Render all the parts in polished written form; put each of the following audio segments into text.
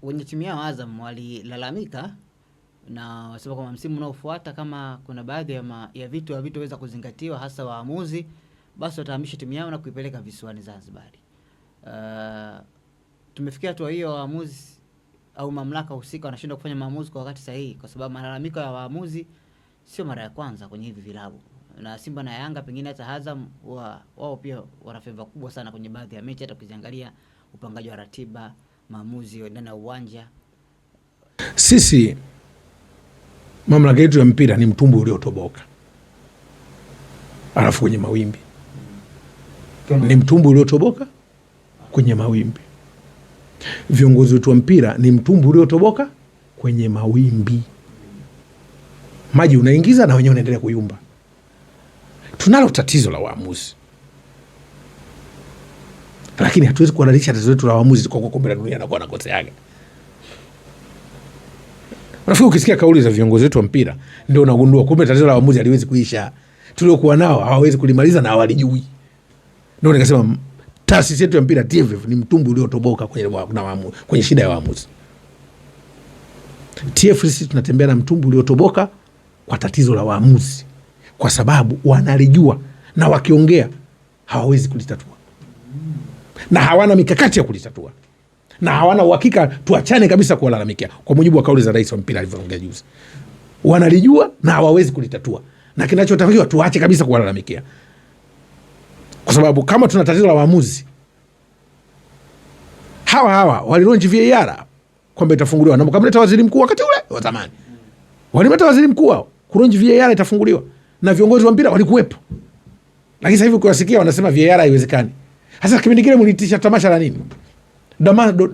wenye timu yao Azam walilalamika na wasema kwamba msimu unaofuata kama kuna baadhi ya vitu havitoweza kuzingatiwa hasa waamuzi, basi watahamisha timu yao na kuipeleka visiwani Zanzibar. Tumefikia hatua hiyo, waamuzi au mamlaka husika wanashindwa kufanya maamuzi kwa wakati sahihi, kwa sababu malalamiko ya waamuzi sio mara ya kwanza kwenye hivi vilabu. Na Simba na Yanga pengine hata Azam wao pia wana favor kubwa sana kwenye baadhi ya mechi, hata ukiziangalia upangaji wa ratiba, maamuzi ndani ya uwanja. Sisi mamlaka yetu ya mpira ni mtumbu uliotoboka. Alafu kwenye mawimbi. Ni mtumbu uliotoboka kwenye mawimbi. Viongozi wetu wa mpira ni mtumbu uliotoboka kwenye mawimbi. Maji unaingiza na wenyewe unaendelea kuyumba. Tunalo tatizo la waamuzi, lakini hatuwezi kuhalalisha tatizo letu la waamuzi kwa kombe la dunia na kwa nakoseaga. Rafiki, ukisikia kauli za viongozi wetu wa mpira ndio unagundua kumbe tatizo la waamuzi haliwezi kuisha. Tuliokuwa nao hawawezi kulimaliza na hawalijui. Ndio nikasema taasisi yetu ya mpira TFF ni mtumbu uliotoboka kwenye shida ya waamuzi. TFF tunatembea na mtumbu uliotoboka kwa tatizo la waamuzi, kwa sababu wanalijua na wakiongea hawawezi kulitatua, na hawana mikakati ya kulitatua, na hawana uhakika tuachane kabisa kuwalalamikia, kwa mujibu wa kauli za rais wa mpira alivyoongea juzi. Wanalijua na hawawezi kulitatua, na kinachotakiwa tuache kabisa kuwalalamikia, kwa sababu kama tuna tatizo la waamuzi, hawa walilonji VAR kwamba itafunguliwa, na mkamleta waziri mkuu wakati ule wa zamani. Walimleta waziri mkuu wao kulonji VAR itafunguliwa, na viongozi wa mpira walikuwepo. Lakini sasa hivi kuwasikia wanasema VAR haiwezekani. Sasa kipindi kile mliitisha tamasha la nini?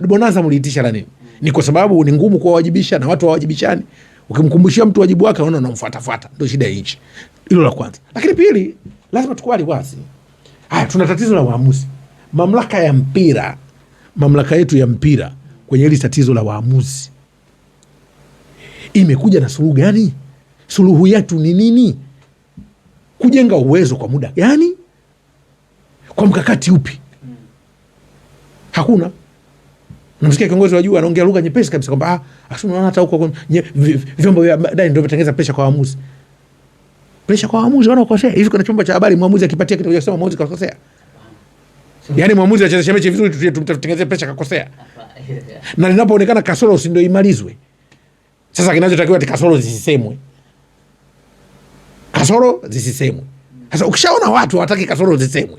Bonanza mliitisha la nini? Ni kwa sababu ni ngumu kuwajibisha na watu hawajibishani. Ukimkumbushia mtu wajibu wake unaona unamfuata. Ndio shida ya nchi. Hilo la kwanza. Lakini pili, lazima tukubali wazi. Tuna tatizo la waamuzi. Mamlaka ya mpira, mamlaka yetu ya mpira kwenye hili tatizo la waamuzi imekuja na suluhu gani? Suluhu yetu ni nini? Kujenga uwezo kwa muda gani? Kwa mkakati upi? Hakuna. Namsikia kiongozi wa juu anaongea lugha nyepesi kabisa kwamba unaona hata huko vyombo vya ndani ndio vimetengeneza presha kwa waamuzi. Presha kwa waamuzi wanaokosea. Hivi kuna chombo cha habari mwamuzi akipatia kitu kusema mwamuzi kakosea. Yaani mwamuzi achezeshe mechi vizuri tutengeneze presha kakosea. Na linapoonekana kasoro si ndio imalizwe. Sasa kinachotakiwa ati kasoro zisisemwe. Kasoro zisisemwe. Sasa ukishaona watu hawataki kasoro zisemwe,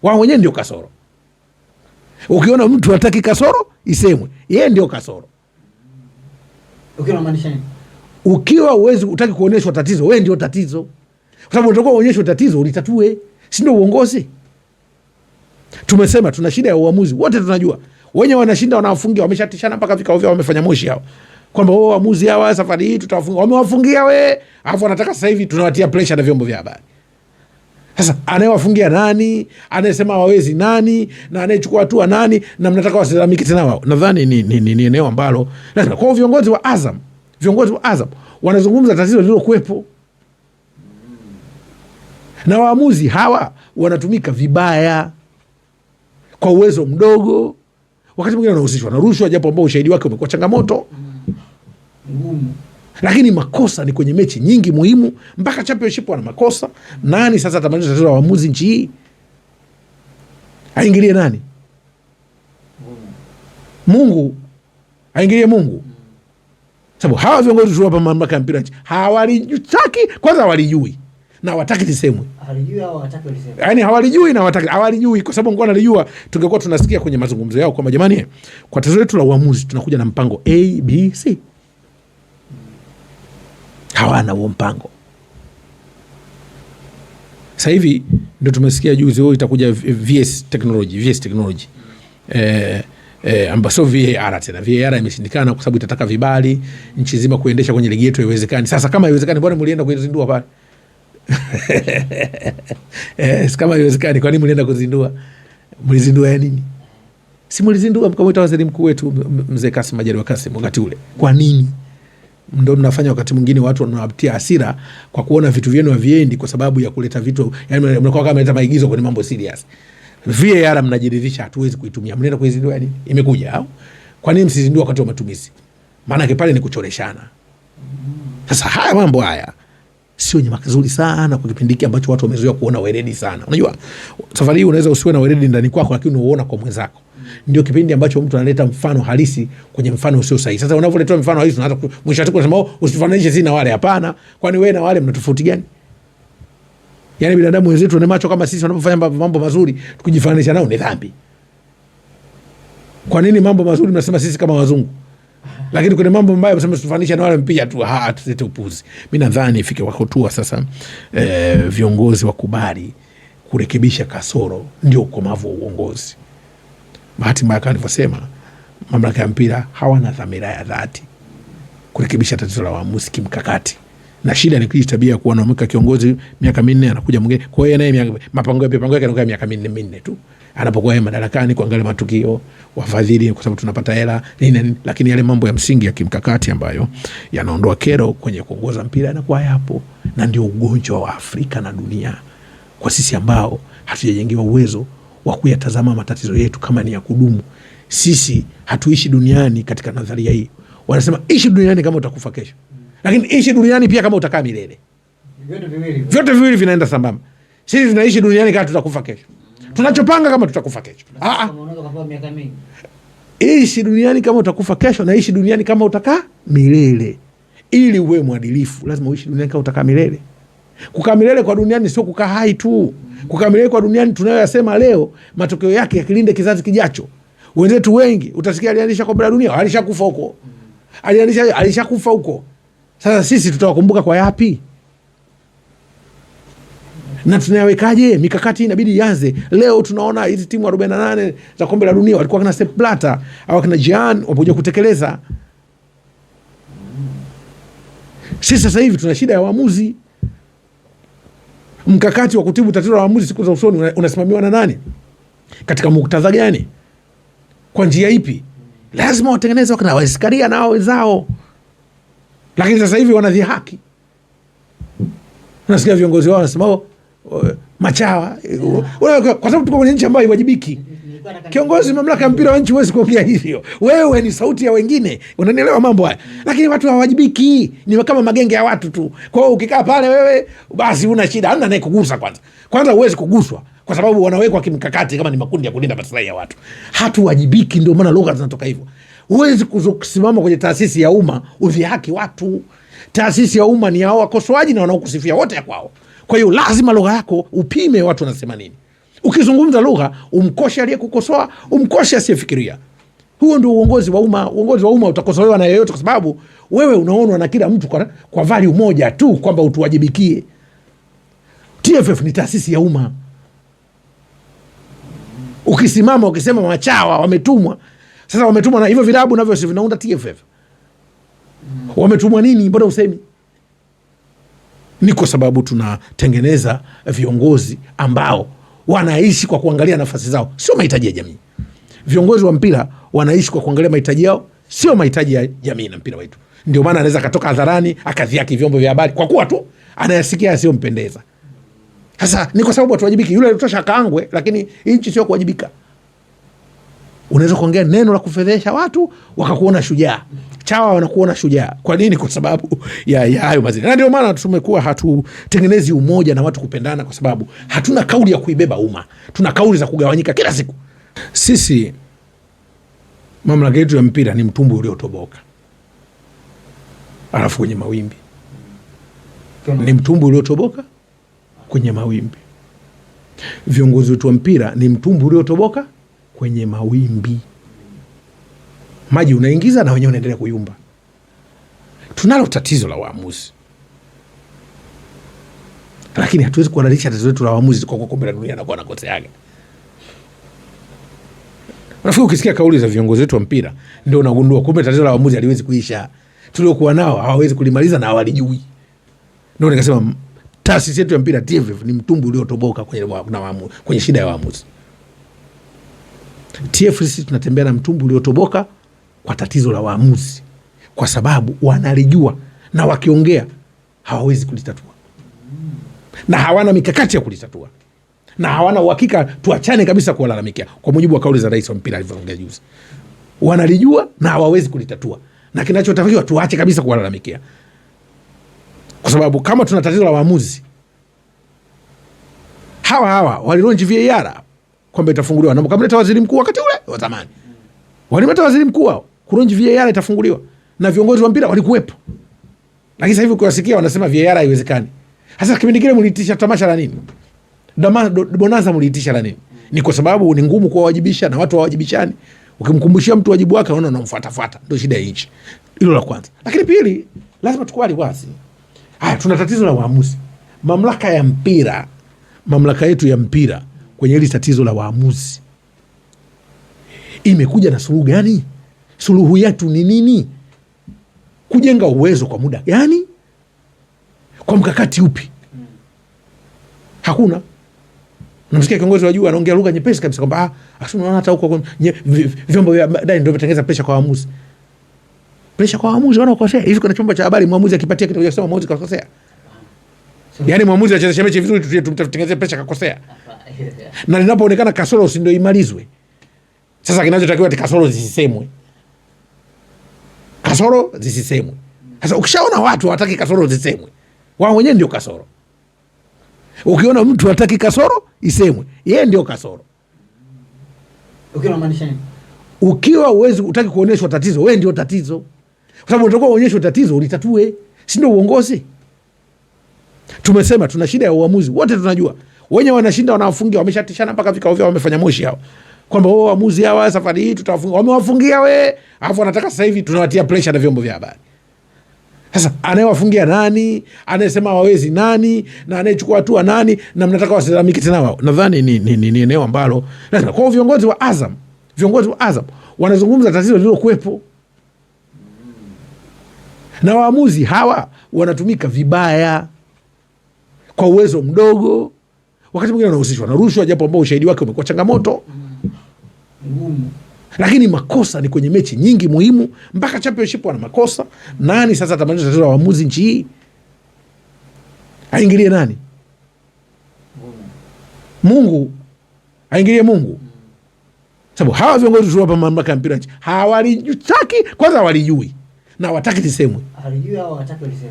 wao wenyewe ndio kasoro. Ukiona mtu hataki kasoro isemwe, yeye ndio kasoro. Ukiwa maanisha nini? Ukiwa uwezi utaki kuonyeshwa tatizo, wewe ndio tatizo. Kwa sababu unataka uonyeshwe tatizo ulitatue, si ndio uongozi? Tumesema tuna shida ya uamuzi, wote tunajua. Wenye wanashinda wanawafungia, wameshatishana mpaka vikao vyao wamefanya moshi hao. Kwamba waamuzi hawa safari hii tutawafungia. Wamewafungia we, alafu wanataka sasa hivi tunawatia pressure na vyombo vya habari. Sasa anayewafungia nani? Anayesema hawawezi nani? Na anayechukua hatua nani? Na mnataka wasilalamike tena wao. Nadhani ni eneo ambalo lazima kwa viongozi wa Azam wanazungumza tatizo lililokuwepo. Na waamuzi hawa wanatumika vibaya kwa uwezo mdogo. Wakati mwingine wanahusishwa na rushwa, japo ambao ushahidi wake umekuwa changamoto. Lakini makosa ni kwenye mechi nyingi muhimu, mpaka championship wana makosa. Nani sasa atamaliza tatizo la waamuzi nchi hii? Aingilie nani? Mungu. Aingilie Mungu. Sababu hawa viongozi tu hapa mamlaka ya mpira hawalijui, kwanza hawalijui na wataki lisemwe. Hawalijui au wataki lisemwe. Yaani hawalijui na wataki, hawalijui kwa sababu ngona alijua tungekuwa tunasikia kwenye mazungumzo yao kwamba jamani, kwa tatizo letu la uamuzi tunakuja na mpango A B C. Hawana huo mpango. Sasa hivi ndio tumesikia juzi wao itakuja VS technology. Ambaso VAR tena. VAR imeshindikana kwa sababu itataka vibali nchi nzima kuendesha kwenye ligi yetu, haiwezekani. Sasa kama haiwezekani, mbona mlienda kuzindua pale? Kama haiwezekani, kwa nini mlienda kuzindua? Mlizindua ya nini? Si mlizindua mkamwita waziri mkuu wetu mzee Kassim Majaliwa Kassim wakati ule. Kwa nini? Ndio mnafanya wakati mwingine watu wanawatia hasira kwa kuona vitu vyenu haviendi kwa sababu ya kuleta vitu, yani mnakuwa kama mnaleta maigizo kwenye mambo serious. VAR mnajiridhisha hatuwezi kuitumia. Mnaenda kuizindua nini? Imekuja au? Kwa nini msizindue wakati wa matumizi? Maana pale ni kuchoreshana. Sasa haya mambo haya sio mazuri sana kwa kipindi hiki ambacho watu wamezoea kuona weledi sana. Unajua safari hii unaweza usiwe na weledi ndani kwako, lakini unaona kwa mwenzako. Ndio kipindi ambacho mtu analeta mfano halisi kwenye mfano usio sahihi. Sasa unavyoleta mfano halisi unaanza mwisho wa siku unasema usifananishe sisi na wale. Hapana, kwani wewe na wale mna tofauti gani? Yaani binadamu wenzetu wana macho kama sisi, wanapofanya mambo mazuri tukijifananisha nao ni dhambi. Kwa nini mambo mazuri mnasema sisi kama wazungu, lakini kuna mambo mbaya mnasema usifananishe na wale mpia tu? Tusete upuzi. Mimi nadhani ifike wakati sasa viongozi wakubali kurekebisha kasoro, ndio ukomavu wa uongozi. Bahati mbaya kama nilivyosema, mamlaka ya mpira hawana dhamira ya dhati kurekebisha tatizo la waamuzi kimkakati. Na shida ni kile tabia kuwa na kiongozi miaka 4 anakuja mwingine. Kwa hiyo naye mapango yake yanakuwa miaka 4 tu. Anapokuwa yeye madarakani kuangalia matukio, wafadhili kwa sababu tunapata hela nini, lakini yale mambo ya msingi ya kimkakati ambayo yanaondoa kero kwenye kuongoza mpira yanakuwa yapo. Na ndio ugonjwa wa Afrika na dunia kwa sisi ambao hatujajengewa uwezo wa kuyatazama matatizo yetu kama ni ya kudumu. Sisi hatuishi duniani katika nadharia hii. Wanasema ishi duniani kama utakufa kesho. Lakini ishi duniani pia kama utakaa milele. Vyote viwili vinaenda sambamba. Sisi tunaishi duniani kama tutakufa kesho. Tunachopanga kama tutakufa kesho. Ishi duniani kama utakufa kesho, na ishi duniani kama utakaa milele. Ili uwe mwadilifu, lazima uishi duniani kama utakaa milele. Kukaa milele kwa duniani sio kukaa hai tu. Kukaa milele kwa duniani tunayoyasema leo, matokeo yake yakilinde kizazi kijacho. Wenzetu wengi utasikia alianisha kombe la dunia, alishakufa huko. Alishakufa huko. Sasa sisi tutawakumbuka kwa yapi? Na tunayawekaje? Mikakati inabidi ianze leo. Tunaona hizi timu 48 za kombe la dunia walikuwa kina Sepp Blatter au kina Jean wapokuja kutekeleza. Sisi sasa hivi tuna shida ya waamuzi. Mkakati wa kutibu tatizo la waamuzi siku za usoni unasimamiwa na nani? Katika muktadha gani? Kwa njia ipi? Lazima watengeneze wakina Waskaria na wenzao. Lakini sasa hivi wanadhihaki. Unasikia viongozi wao wanasema machawa. Kwa sababu tuko kwenye nchi ambayo haiwajibiki. Kiongozi mamlaka ya mpira wa nchi huwezi kuongea hivyo. Wewe ni sauti ya wengine. Unanielewa mambo haya? Lakini watu hawajibiki. Ni kama magenge ya watu tu. Kwa hiyo ukikaa pale wewe basi una shida. Hana naye kugusa kwanza. Kwanza huwezi kuguswa kwa sababu wanawekwa kimkakati kama ni makundi ya kulinda maslahi ya watu. Hatuwajibiki, ndio maana lugha zinatoka hivyo. Huwezi kusimama kwenye taasisi ya umma udhihaki watu. Taasisi ya umma ni hao wakosoaji na wanaokusifia wote ya kwao. Kwa hiyo lazima lugha yako upime watu wanasema nini. Ukizungumza lugha umkoshe aliyekukosoa, umkoshe asiyefikiria. Huo ndio uongozi wa umma. Uongozi wa umma utakosolewa na yeyote kwa sababu wewe unaonwa na kila mtu kwa value moja tu, kwamba utuwajibikie. TFF ni taasisi ya umma. Ukisimama ukisema machawa wametumwa, sasa wametumwa na hivyo vilabu navyo si vinaunda TFF. Wametumwa nini? Mbona usemi? Ni kwa sababu tunatengeneza viongozi ambao wanaishi kwa kuangalia nafasi zao, sio mahitaji ya jamii. Viongozi wa mpira wanaishi kwa kuangalia mahitaji yao, sio mahitaji ya jamii na mpira wetu. Ndio maana anaweza katoka hadharani akadhiaki vyombo vya habari kwa kuwa tu anayasikia asiyompendeza. Sasa ni kwa sababu hatuwajibiki. Yule alitosha kaangwe, lakini nchi sio kuwajibika. Unaweza kuongea neno la kufedhesha watu wakakuona shujaa. Chawa wanakuona shujaa. Kwa nini? Kwa sababu ya hayo mazingira. Na ndio maana tumekuwa hatutengenezi umoja na watu kupendana, kwa sababu hatuna kauli ya kuibeba umma. Tuna kauli za kugawanyika kila siku. Sisi mamlaka yetu ya mpira ni mtumbu uliotoboka. Alafu kwenye mawimbi. Ni mtumbu uliotoboka kwenye mawimbi. Viongozi wetu wa mpira ni mtumbu uliotoboka kwenye mawimbi. Maji unaingiza na wenyewe unaendelea kuyumba. Tunalo tatizo la waamuzi, lakini hatuwezi kuanalisha tatizo letu la waamuzi kwa kombe la dunia na kwa nakoseaga. Unafikiri ukisikia kauli za viongozi wetu wa mpira ndio unagundua kumbe tatizo la waamuzi haliwezi kuisha. Tuliokuwa nao hawawezi kulimaliza na hawalijui. Ndio nikasema taasisi yetu ya mpira TFF ni mtumbu uliotoboka kwenye shida ya waamuzi. TFF tunatembea na mtumbu uliotoboka kwa tatizo la waamuzi, kwa sababu wanalijua na wakiongea hawawezi kulitatua, na hawana mikakati ya kulitatua, na hawana uhakika. Tuachane kabisa kuwalalamikia, kwa mujibu wa kauli za rais wa mpira alivyoongea juzi. wanalijua na hawawezi kulitatua, na kinachotakiwa tuache kabisa kuwalalamikia, kwa sababu kama tuna tatizo la waamuzi, hawa walilonji VAR kwamba itafunguliwa, na mkamleta waziri mkuu wakati ule wa zamani, walimleta waziri mkuu wao kulonji VAR itafunguliwa, na viongozi wa mpira walikuwepo. Lakini sasa hivi kuwasikia wanasema VAR haiwezekani. Sasa kipindi kile mliitisha tamasha la nini? Bonanza mliitisha la nini? Ni kwa sababu ni ngumu kuwawajibisha na watu hawajibishani. Ukimkumbushia mtu wajibu wake unaona unamfuata. Ndio shida ya nchi. Hilo la kwanza. Lakini pili, lazima tukubali wazi. Haya, tuna tatizo la waamuzi. Mamlaka yetu ya mpira kwenye hili tatizo la waamuzi imekuja na suluhu gani? Suluhu yetu ni nini? Kujenga uwezo kwa muda gani? Kwa mkakati upi? Hakuna. Namsikia kiongozi wa juu anaongea lugha nyepesi kabisa kwamba unaona hata huko vyombo vya ndani ndio vinatengeneza presha kwa waamuzi. Presha kwa waamuzi wanaokosea. Hivi kuna chombo cha habari mwamuzi akipatia kitu cha kusema mwamuzi kakosea. Yaani mwamuzi achezeshe mechi vizuri tumtengenezee presha kakosea. Na linapoonekana kasoro si ndio imalizwe. Sasa kinachotakiwa ni kasoro zisisemwe. Kasoro zisisemwe. Sasa ukishaona watu hawataki kasoro zisemwe, wao wenyewe ndio kasoro. Ukiona mtu hataki kasoro isemwe, yeye ndio kasoro. Ukiwa uwezi utaki kuonyeshwa tatizo, wewe ndio tatizo. Kwa sababu unataka uonyeshwe tatizo ulitatue, si ndio uongozi? Tumesema tuna shida ya uamuzi, wote tunajua. Wenye wanashinda wanawafungia, wameshatishana mpaka vikao vyao wamefanya moshi hao. Kwamba waamuzi hawa safari hii tutawafunga. Wamewafungia alafu wanataka sasa hivi tunawatia pressure na vyombo vya habari. Sasa anayewafungia nani? Anayesema hawawezi nani? Na anayechukua hatua nani? Na mnataka wasilalamike tena wao. Nadhani ni eneo ambalo lazima kwa viongozi wa Azam wanazungumza tatizo lililokuwepo. Na waamuzi hawa wanatumika vibaya kwa uwezo mdogo. Wakati mwingine wanahusishwa na rushwa, japo ambao ushahidi wake umekuwa changamoto. Lakini makosa ni kwenye mechi nyingi muhimu, mpaka championship wana makosa. Nani sasa atamaliza tatizo la waamuzi nchi hii? Aingilie nani? Mungu. Aingilie Mungu. Sababu hawa viongozi tu hapa mamlaka ya mpira nchi hawalijui, kwanza hawalijui na wataki lisemwe.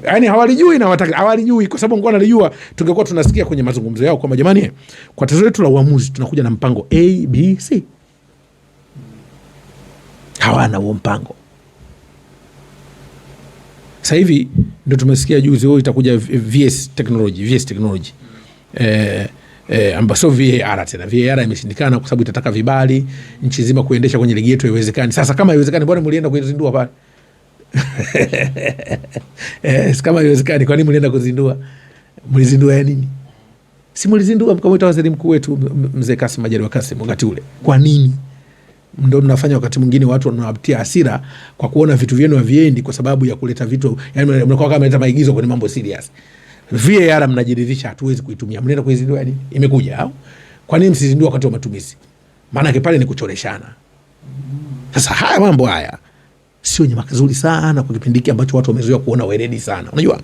Yaani hawalijui na wataki, hawalijui kwa sababu ngona analijua tungekuwa tunasikia kwenye mazungumzo yao kwamba jamani, kwa tatizo letu la uamuzi tunakuja na mpango A B C. Hawana huo mpango. Sasa hivi ndio tumesikia juzi itakuja VS technology. Ambaso VAR tena. VAR imeshindikana kwa sababu itataka vibali nchi nzima kuendesha kwenye ligi yetu, haiwezekani. Sasa kama haiwezekani, mbona mlienda kuzindua pale? Kama haiwezekani, kwa nini mlienda kuzindua? Mlizindua ya nini? Si mlizindua mkamwita waziri mkuu wetu Mzee Kassim Majaliwa Kassim wakati ule. Kwa nini? Ndio mnafanya wakati mwingine watu wanawatia hasira kwa kuona vitu vyenu haviendi kwa sababu ya kuleta vitu, yani mnakuwa kama mnaleta maigizo kwenye mambo serious. VAR mnajiridhisha hatuwezi kuitumia. Mnaenda kuizindua nini? Imekuja au? Kwa nini msizindua wakati wa matumizi? Maana yake pale ni kuchoreshana. Sasa haya mambo haya sio nyama nzuri sana kwa kipindi hiki ambacho watu wamezoea kuona weledi sana. Unajua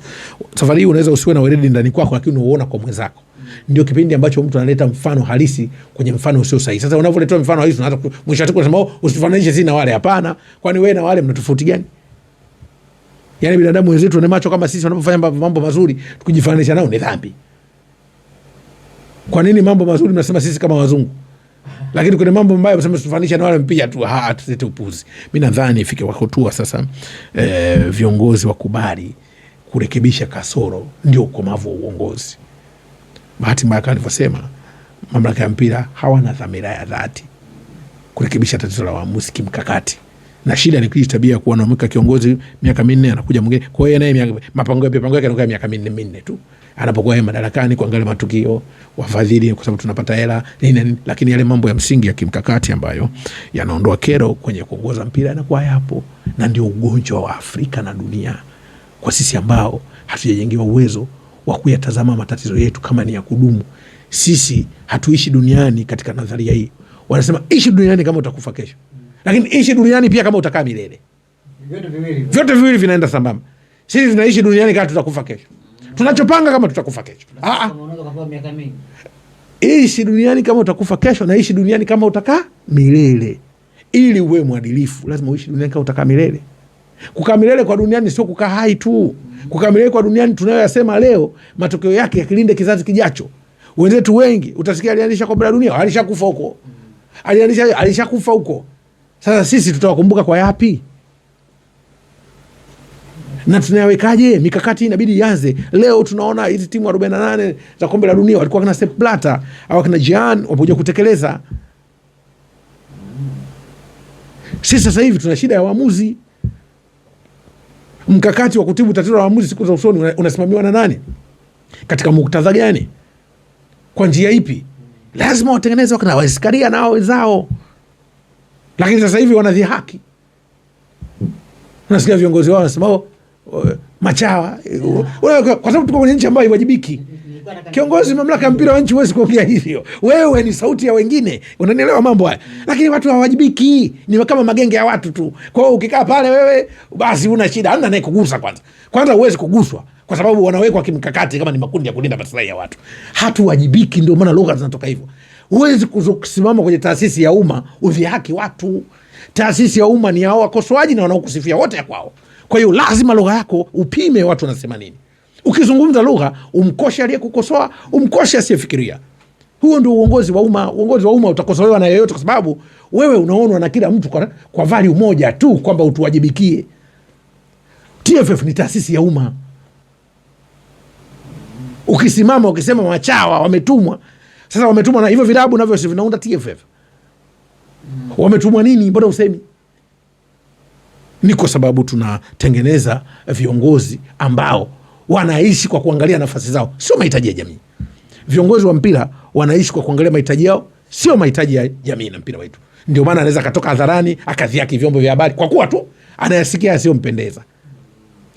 safari hii unaweza usiwe na weledi ndani kwako, lakini unaona kwa mwenzako. Ndio kipindi ambacho mtu analeta mfano halisi kwenye mfano usio sahihi. Sasa unavyoleta mfano halisi unaanza mwisho wake unasema usifananishe sisi na wale. Hapana, kwani wewe na wale mna tofauti gani? Yaani binadamu wenzetu wana macho kama sisi, wanapofanya mambo mazuri tukijifananisha nao ni dhambi. Kwa nini mambo mazuri mnasema sisi kama wazungu? Lakini kuna mambo mbaya msema usifananishe na wale mpia tu, tusete upuzi. Mimi nadhani ifike wakotua sasa viongozi wakubali kurekebisha kasoro, ndio ukomavu wa uongozi. Bahati mbaya kama nilivyosema, mamlaka ya mpira hawana dhamira ya dhati kurekebisha tatizo la waamuzi kimkakati. Na shida ni kile tabia kuwa na mweka kiongozi miaka 4 anakuja mwingine. Kwa hiyo naye mapango yake yanakuwa miaka 4 tu. Anapokuwa yeye madarakani kuangalia matukio, wafadhili kwa sababu tunapata hela nini, lakini yale mambo ya msingi ya kimkakati ambayo yanaondoa kero kwenye kuongoza mpira yanakuwa yapo. Na ndio ugonjwa wa Afrika na dunia kwa sisi ambao hatujajengewa uwezo wa kuyatazama matatizo yetu kama ni ya kudumu. Sisi hatuishi duniani katika nadharia hii. Wanasema ishi duniani kama utakufa kesho. Lakini ishi duniani pia kama utakaa milele. Vyote viwili vinaenda sambamba. Sisi tunaishi duniani kama tutakufa kesho. Tunachopanga kama tutakufa kesho. Ishi duniani kama utakufa kesho, na ishi duniani kama utakaa milele. ili uwe mwadilifu lazima uishi duniani kama utakaa milele. Kukaa milele kwa duniani sio kukaa hai tu. Kukaa milele kwa duniani tunayoyasema leo, matokeo yake yakilinde kizazi kijacho. Wenzetu wengi utasikia alianzisha kombe la dunia, alishakufa huko. Alishakufa huko. Sasa sisi tutawakumbuka kwa yapi? Na tunayawekaje? Mikakati inabidi ianze leo. Tunaona hizi timu 48 za kombe la dunia walikuwa kina Sepp Blatter au kina Gian wapokuja kutekeleza. Sisi sasa hivi tuna shida ya waamuzi. Mkakati wa kutibu tatizo la waamuzi siku za usoni unasimamiwa na nani? Katika muktadha gani? Kwa njia ipi? Lazima watengeneze wakina Waskaria na wenzao. Lakini sasa hivi wanadhihaki. Unasikia viongozi wao wanasema machawa. Kwa sababu tuko kwenye nchi ambayo haiwajibiki. Kiongozi mamlaka ya mpira wa nchi huwezi kuongea hivyo. Wewe ni sauti ya wengine. Unanielewa mambo haya? Lakini watu hawajibiki. Ni kama magenge ya watu tu. Kwa hiyo ukikaa pale wewe basi una shida. Hana naye kugusa kwanza. Kwanza huwezi kuguswa kwa sababu wanawekwa kimkakati kama ni makundi ya kulinda maslahi ya watu. Hatuwajibiki, ndio maana lugha zinatoka hivyo. Huwezi kusimama kwenye taasisi ya umma udhihaki watu. Taasisi ya umma ni hao wakosoaji na wanaokusifia wote ya kwao. Kwa hiyo lazima lugha yako upime watu wanasema nini. Ukizungumza lugha umkoshe aliyekukosoa, umkoshe asiyefikiria. Huo ndio uongozi wa umma. Uongozi wa umma utakosolewa na yeyote kwa sababu wewe unaonwa na kila mtu kwa value moja tu kwamba utuwajibikie. TFF ni taasisi ya umma. Ukisimama ukisema machawa wametumwa, sasa wametumwa na hivyo vilabu navyo si vinaunda TFF. Wametumwa nini? Mbona usemi? Ni kwa sababu tunatengeneza viongozi ambao wanaishi kwa kuangalia nafasi zao, sio mahitaji ya jamii. Viongozi wa mpira wanaishi kwa kuangalia mahitaji yao, sio mahitaji ya jamii na mpira wetu. Ndio maana anaweza katoka hadharani akadhiaki vyombo vya habari kwa kuwa tu anayasikia yasiyompendeza.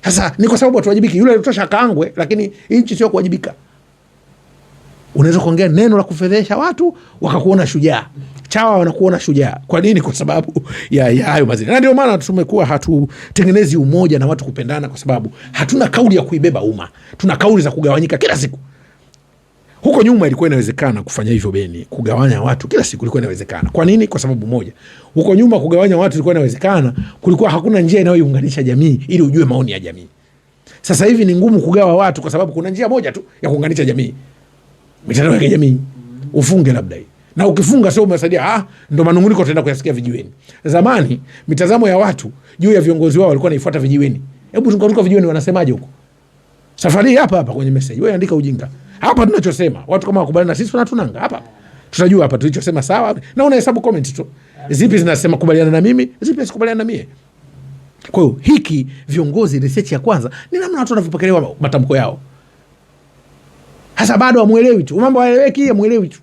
Sasa ni kwa sababu hatuwajibiki. Yule alitosha kaangwe, lakini nchi sio kuwajibika. Unaweza kuongea neno la kufedhesha watu wakakuona shujaa. Chawa wanakuona shujaa. Kwa nini? Kwa sababu ya hayo mazingira. Na ndio maana tumekuwa hatutengenezi umoja na watu kupendana, kwa sababu hatuna kauli ya kuibeba umma. Tuna kauli za kugawanyika kila siku. Huko nyuma ilikuwa inawezekana kufanya hivyo Beni, kugawanya watu kila siku ilikuwa inawezekana. Kwa nini? Kwa sababu moja. Huko nyuma kugawanya watu ilikuwa inawezekana, kulikuwa hakuna njia inayoiunganisha jamii ili ujue maoni ya jamii. Sasa hivi ni ngumu kugawa watu kwa sababu kuna njia moja tu ya kuunganisha jamii. Mitandao ya kijamii. Ufunge labda hii. Na ukifunga sio umesaidia, ndo manunguniko tutaenda kuyasikia vijiweni. Zamani mitazamo ya watu juu ya viongozi wao walikuwa naifuata vijiweni. Hebu tungaruka vijiweni wanasemaje huko? Safari hapa kwenye message wewe andika ujinga. Hapa tunachosema watu kama wakubaliana na sisi tunatunanga hapa. Tutajua hapa tulichosema sawa, na unahesabu comment tu. Zipi zinasema kubaliana na mimi, zipi zisikubaliana na mimi. Kwa hiyo hiki viongozi research ya kwanza ni namna watu wanavyopokelewa matamko yao. Hasa bado hamuelewi tu. Mambo hayaeleweki, hamuelewi tu.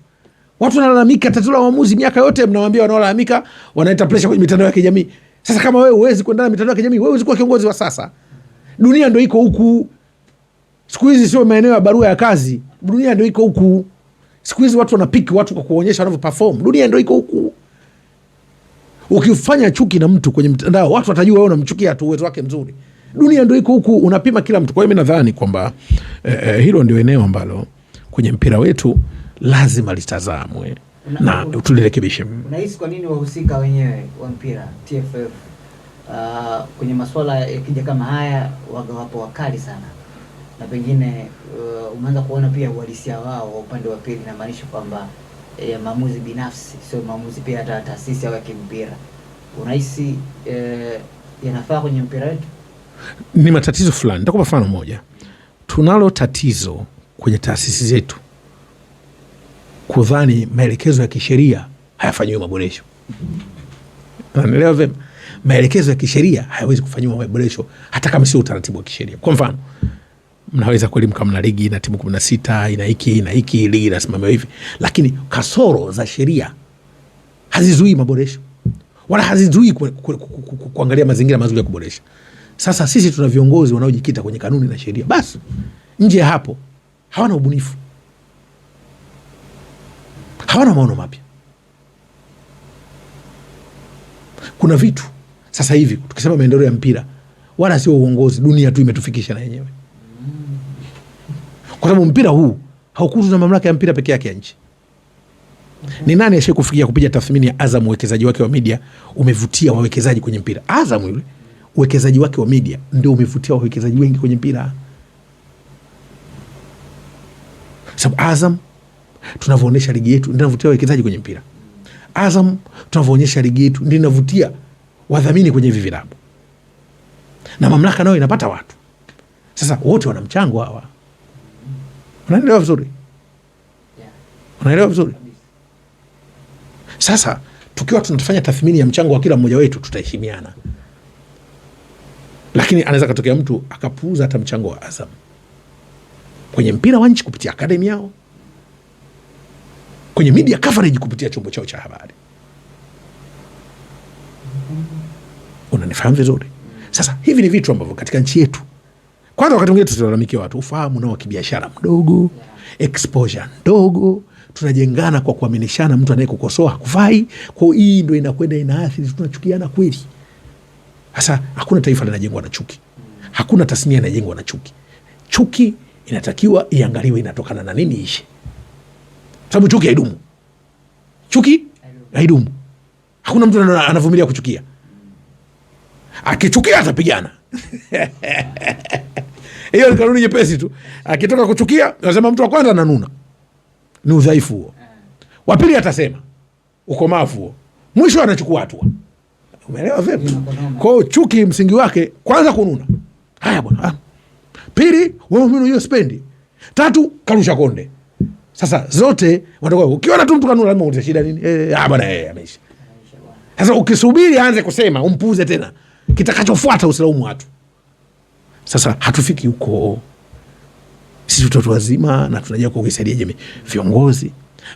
Watu wanalalamika tatizo la waamuzi miaka yote, mnawaambia wanaolalamika wanaita pressure kwenye mitandao ya kijamii. Sasa kama wewe huwezi kuendana na mitandao ya kijamii, wewe huwezi kuwa kiongozi wa sasa. Dunia ndio iko huku. Siku hizi sio maeneo ya barua ya kazi. Dunia ndio iko huku. Siku hizi watu wanapiki watu kwa kuonyesha wanavyo perform. Dunia ndio iko huku. Ukifanya chuki na mtu kwenye mtandao, watu watajua wewe unamchukia tu uwezo wake mzuri. Dunia ndio iko huku, unapima kila mtu. Kwa hiyo mimi nadhani kwamba hilo ndio eneo ambalo kwenye mpira wetu lazima litazamwe na tulirekebishe. Unahisi kwa nini wahusika wenyewe wa mpira TFF kwenye masuala yakija kama haya wapo wakali sana, na pengine umeanza kuona pia uhalisia wao wa upande wa pili, na maanisha kwamba maamuzi binafsi sio maamuzi pia hata taasisi au ya kimpira. Unahisi yanafaa kwenye mpira wetu? Ni matatizo fulani. Nitakupa mfano moja. Tunalo tatizo kwenye taasisi zetu kudhani maelekezo ya kisheria hayafanyiwi maboresho. Unaelewa vema? Maelekezo ya kisheria hayawezi kufanyiwa maboresho hata kama sio utaratibu wa kisheria. Kwa mfano, mnaweza kuelimu kama na ligi na timu 16 ina hiki ligi inasimamiwa hivi, lakini kasoro za sheria hazizuii maboresho wala hazizuii kuangalia mazingira mazuri ya kuboresha. Sasa sisi tuna viongozi wanaojikita kwenye kanuni na sheria, basi nje ya hapo hawana ubunifu, hawana maono mapya. Kuna vitu sasa hivi tukisema maendeleo ya mpira wala sio uongozi, dunia tu imetufikisha na yenyewe. Kwa sababu mpira huu haukuzwa na mamlaka ya mpira peke yake ya nchi. Ni nani ashe kufikia kupiga tathmini ya Azam uwekezaji wake wa media umevutia wawekezaji kwenye mpira? Azam yule uwekezaji wake wa media ndio umevutia wawekezaji wengi kwenye mpira. Sababu Azam tunavyoonyesha ligi yetu ndio inavutia wawekezaji kwenye mpira. Azam tunavyoonyesha ligi yetu ndio inavutia wadhamini kwenye hivi vilabu. Na mamlaka nayo inapata watu. Sasa wote wana mchango hawa. Unaelewa vizuri? Unaelewa vizuri? Sasa tukiwa tunafanya tathmini ya mchango wa kila mmoja wetu tutaheshimiana. Lakini anaweza katokea mtu akapuuza hata mchango wa Azam kwenye mpira wa nchi kupitia akademi yao, kwenye media coverage kupitia chombo chao cha habari. Unanifahamu vizuri? Sasa hivi ni vitu ambavyo katika nchi yetu, kwanza wakati mwingine tutalalamikia watu ufahamu nao wa kibiashara mdogo, exposure ndogo, tunajengana kwa kuaminishana, mtu anayekukosoa hakufai. Kwa hii ndio inakwenda inaathiri, tunachukiana kweli. Sasa hakuna taifa linajengwa na chuki. Hakuna tasnia inajengwa na chuki. Chuki inatakiwa iangaliwe inatokana na nini ishe. Sababu chuki haidumu. Chuki haidumu. Hakuna mtu anavumilia kuchukia. Akichukia atapigana. Hiyo ni kanuni nyepesi tu. Akitoka kuchukia, anasema mtu wa kwanza ananuna. Ni udhaifu huo. Wa pili atasema ukomavu huo. Mwisho anachukua hatua. Umeelewa vipi? Kwa hiyo chuki msingi wake kwanza kununa. Haya bwana. Pili, wewe mimi hiyo spendi. Tatu, karusha konde. Sasa zote watakuwa ukiona tu mtu kanuna lazima uta shida nini? Bwana ameisha. Sasa ukisubiri aanze kusema umpuuze tena, kitakachofuata usilaumu watu. Sasa hatufiki huko. Sisi watu wazima na tunajua kuisaidia jamii. Viongozi,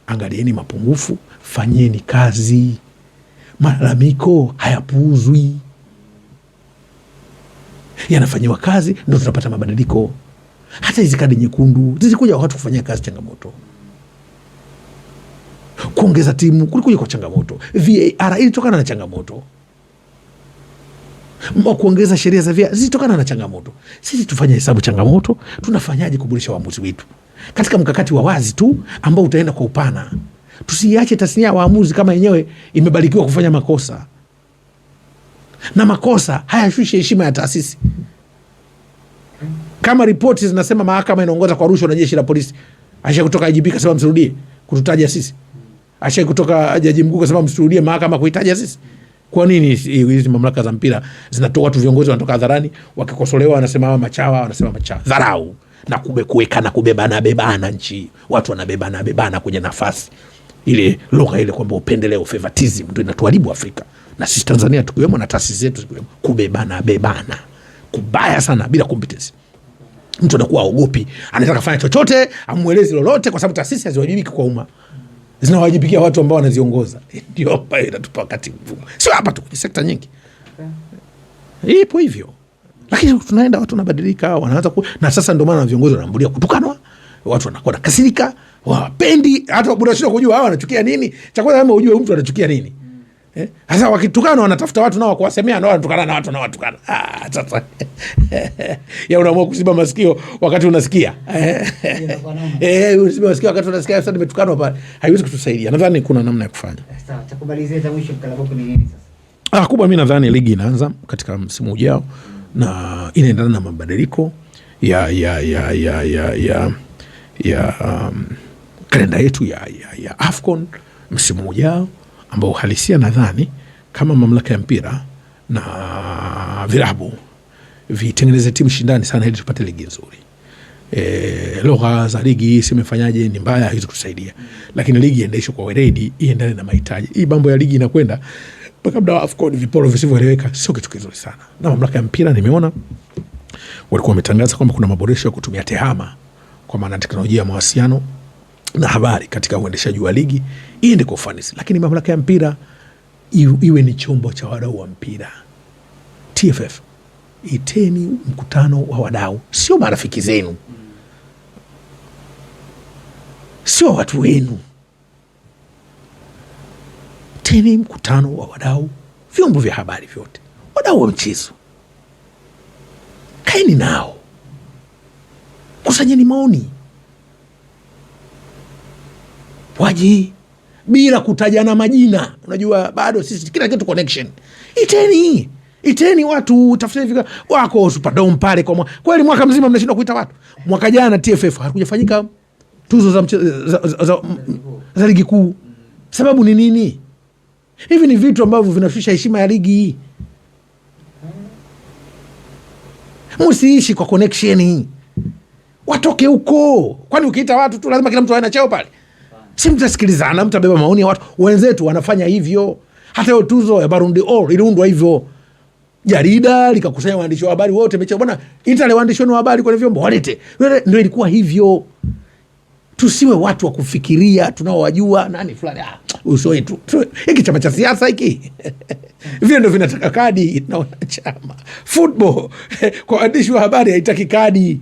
angalieni mapungufu, fanyeni kazi. Malalamiko hayapuuzwi, yanafanyiwa kazi, ndio tunapata mabadiliko. Hata hizi kadi nyekundu zilikuja watu kufanyia kazi changamoto. Kuongeza timu kulikuja kwa changamoto. VAR ilitokana na changamoto. Kuongeza sheria za VAR zilitokana na changamoto. Sisi tufanye hesabu changamoto, tunafanyaje kuboresha waamuzi wetu katika mkakati wa wazi tu ambao utaenda kwa upana. Tusiache tasnia ya waamuzi kama yenyewe imebarikiwa kufanya makosa. Na makosa hayashushi heshima ya taasisi. Kama ripoti zinasema mahakama inaongoza kwa rushwa na jeshi la polisi, asha kutoka IGP kasema msirudie kututaja sisi. Asha kutoka jaji mkuu kasema msirudie mahakama kuitaja sisi. Kwa nini hizi mamlaka za mpira zinatoa watu viongozi wanatoka hadharani wakikosolewa wanasema machawa, wanasema machawa. Dharau na kuweka na bebana nchi. Watu wanabebana kwenye nafasi. Ile lugha ile kwamba upendeleo, favoritism ndio inatuharibu Afrika. Na sisi Tanzania tukiwemo na taasisi zetu tukiwemo, bebana. Kubaya sana bila competence. Mtu anakuwa ogopi, anataka kufanya chochote, amuelezi lolote kwa sababu taasisi haziwajibiki kwa umma. Zinawajibikia watu ambao wanaziongoza. Ndio hapa inatupa wakati mgumu. Sio hapa tu, ni sekta nyingi. Ipo hivyo. Lakini tunaenda watu wanabadilika, wanaanza na sasa ndio maana viongozi wanaambulia kutukanwa, watu wanakuwa kasirika, wapendi, hata unashindwa kujua hawa wanachukia nini. Cha kwanza kama ujue mtu anachukia nini. Sasa wakitukana wanatafuta watu nao kuwasemea, nao wanatukana na watu nao watukana. Sasa ya unaamua kuziba masikio wakati unasikia. Usibe masikio wakati unasikia sasa nimetukanwa pale. Haiwezi kutusaidia. Nadhani kuna namna ya kufanya. Sawa, cha kumalizia za mwisho mkalabuku ni nini sasa? Kubwa mimi nadhani ligi inaanza katika msimu ujao na inaendana na mabadiliko ya kalenda yetu ya AFCON msimu ujao, ambao halisia nadhani kama mamlaka ya mpira na vilabu vitengeneze timu shindani sana ili tupate ligi nzuri. Lugha za ligi simefanyaje ni mbaya, hizo kutusaidia. Lakini ligi iendeshwe kwa weledi, iendane na mahitaji. Hii mambo ya ligi inakwenda mpaka muda wa AFCON viporo visivyoeleweka, sio kitu kizuri sana. Na mamlaka ya mpira nimeona walikuwa wametangaza kwamba kuna maboresho ya kutumia tehama, kwa maana teknolojia ya mawasiliano na habari katika uendeshaji wa ligi iende kwa ufanisi. Lakini mamlaka ya mpira iwe ni chombo cha wadau wa mpira. TFF, iteni mkutano wa wadau, sio marafiki zenu, sio watu wenu. Teni mkutano wa wadau, vyombo vya habari vyote, wadau wa mchezo, kaeni nao, kusanyeni maoni, waje bila kutajana majina. Unajua bado sisi kila kitu connection. Iteni watu, tafuteni vikao wako Superdome pale kwa kweli mwaka mzima mnashindwa kuita watu. Mwaka jana TFF hakujafanyika tuzo za ligi kuu. Sababu ni nini? Hivi ni vitu ambavyo vinashusha heshima ya ligi hii. Msiishi kwa connection. Watoke huko. Kwani ukiita watu tu lazima kila mtu awe cheo pale? Si mtasikilizana, mtabeba maoni ya watu. Wenzetu wanafanya hivyo. Hata hiyo tuzo ya Ballon d'Or iliundwa hivyo. Jarida likakusanya waandishi wa habari wote, mecha bwana, ita waandishi wa habari kwa vyombo walete. Ndio ilikuwa hivyo. Tusiwe watu wa kufikiria tunaowajua nani fulani uso wetu. Hiki chama cha siasa hiki. Vile ndio vinataka kadi na wanachama. Football kwa waandishi wa habari haitaki kadi.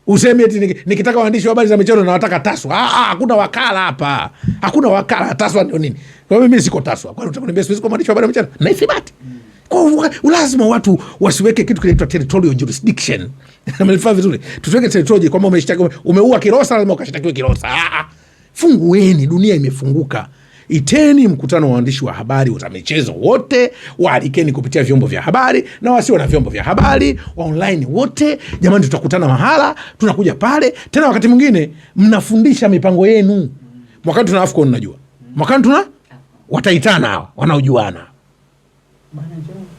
Useme eti nikitaka waandishi wa habari za michezo na wataka TASWA. Hakuna wakala hapa. Hakuna wakala. TASWA ndio nini? Kwa mimi siko TASWA. Kwani utakuniambia siwezi kwa waandishi wa habari za michezo? Na ithibati. Kwa lazima watu wasiweke kitu kinaitwa territorial jurisdiction. Mnafanya vizuri. Tusiweke territorial kwamba umeshtaki umeua Kilosa lazima ukashtakiwe Kilosa. Fungueni, dunia imefunguka. Iteni mkutano wa waandishi wa habari za michezo wote, waalikeni kupitia vyombo vya habari na wasio na vyombo vya habari, wa online wote. Jamani, tutakutana mahala, tunakuja pale. Tena wakati mwingine mnafundisha mipango yenu. Mwakani tuna AFCON unajua. Mwakani tuna wataitana hawa, wanaojuana.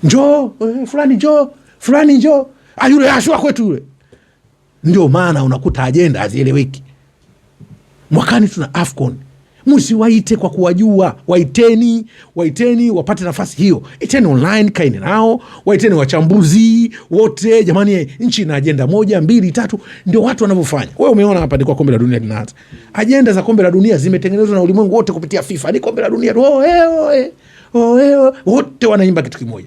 Njoo, fulani njoo. Yule ashwa kwetu yule. Ndio maana unakuta agenda hazieleweki. Mwakani tuna AFCON. Msiwaite kwa kuwajua. Waiteni wapate nafasi hiyo. Iteni online, kaini nao. Waiteni wachambuzi wote. Jamani, nchi na agenda 1, 2, 3. Ndio watu wanavyofanya. Wewe umeona hapa ni kwa kombe la dunia linaanza. Agenda za kombe la dunia zimetengenezwa na ulimwengu wote kupitia FIFA. Ni kombe la dunia. Wote wanaimba kitu kimoja.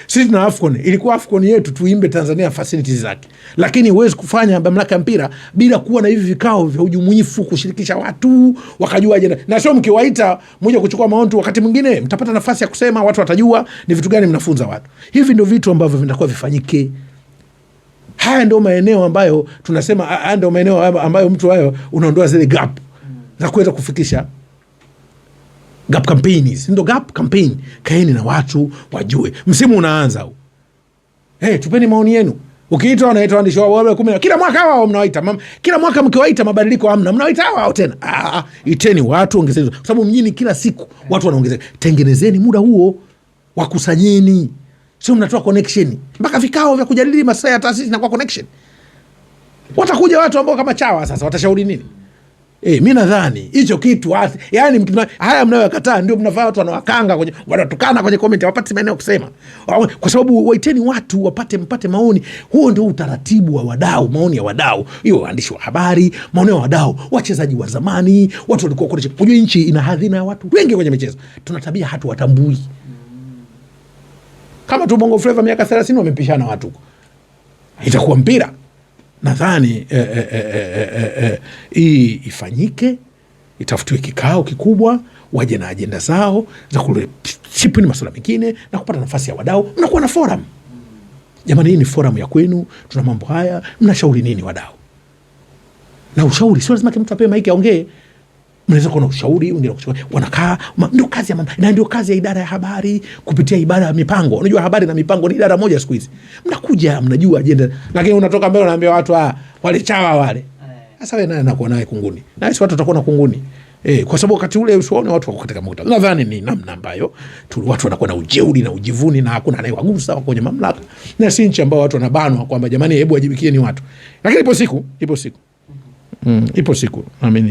Sisi na AFCON, ilikuwa AFCON yetu tuimbe Tanzania facilities zake. Lakini huwezi kufanya mamlaka ya mpira bila kuwa na hivi vikao vya ujumuifu, kushirikisha watu, wakajua ajenda. Na sio mkiwaita mmoja kuchukua maoni, wakati mwingine mtapata nafasi ya kusema, watu watajua ni vitu gani mnafunza watu. Hivi ndio vitu ambavyo vinakuwa vifanyike. Haya ndio maeneo ambayo tunasema, haya ndio maeneo ambayo mtu wao unaondoa zile gap za kuweza kufikisha gap campaigns. Ndio gap campaign. Kaeni na watu wajue. Msimu unaanza huu. Tupeni maoni yenu. Ukiitwa wanaitwa waandishi wa habari 10. Kila mwaka hao mnawaita. Kila mwaka mkiwaita mabadiliko hamna. Mnawaita hao tena. Iteni watu ongezeni. Kwa sababu mjini kila siku watu wanaongezeka. Tengenezeni muda huo. Wakusanyeni. Sio mnatoa connection. Mpaka vikao vya kujadili masuala ya taasisi na kwa connection. Watakuja watu ambao kama chawa sasa watashauri nini? Mimi nadhani hicho kitu yani haya mnayokataa ndio mnafanya watu wanawakanga kwenye wanatukana kwenye comment, hawapati maeneo kusema. Kwa sababu waiteni watu mpate maoni. Huo ndio utaratibu wa wadau, maoni ya wadau. Hiyo waandishi wa habari, maoni ya wadau, wachezaji wa zamani, watu walikuwa kule. Unajua nchi ina hadhina ya watu wengi kwenye michezo. Tuna tabia hatu watambui. Kama tu Bongo Flava miaka 30 wamepishana watu. Itakuwa mpira. Nadhani hii ifanyike, itafutiwe kikao kikubwa, waje na agenda zao za kule chipini masuala mengine na kupata nafasi ya wadau. Mnakuwa na forum. Jamani, hii ni forum ya kwenu, tuna mambo haya, mnashauri nini wadau? Na ushauri sio lazima mtu apewe maiki aongee. Mnaweza kuwa na ushauri, wanakaa, ndio kazi ya mama, na ndio kazi ya idara ya habari kupitia idara ya mipango. Unajua habari na mipango ni idara moja siku hizi. Mnakuja, mnajua agenda, lakini unatoka mbele unaambia watu wale chawa wale. Sasa wewe naye anakuwa naye kunguni. Na sisi watu tutakuwa na kunguni. Kwa sababu wakati ule usione watu wako katika mkutano. Nadhani ni namna ambayo watu wanakuwa na ujeuri na ujivuni na hakuna anayewagusa kwenye mamlaka. Na si nchi ambao watu wanabanwa kwamba jamani hebu wajibikieni watu. Lakini ipo siku. Ipo siku. Naamini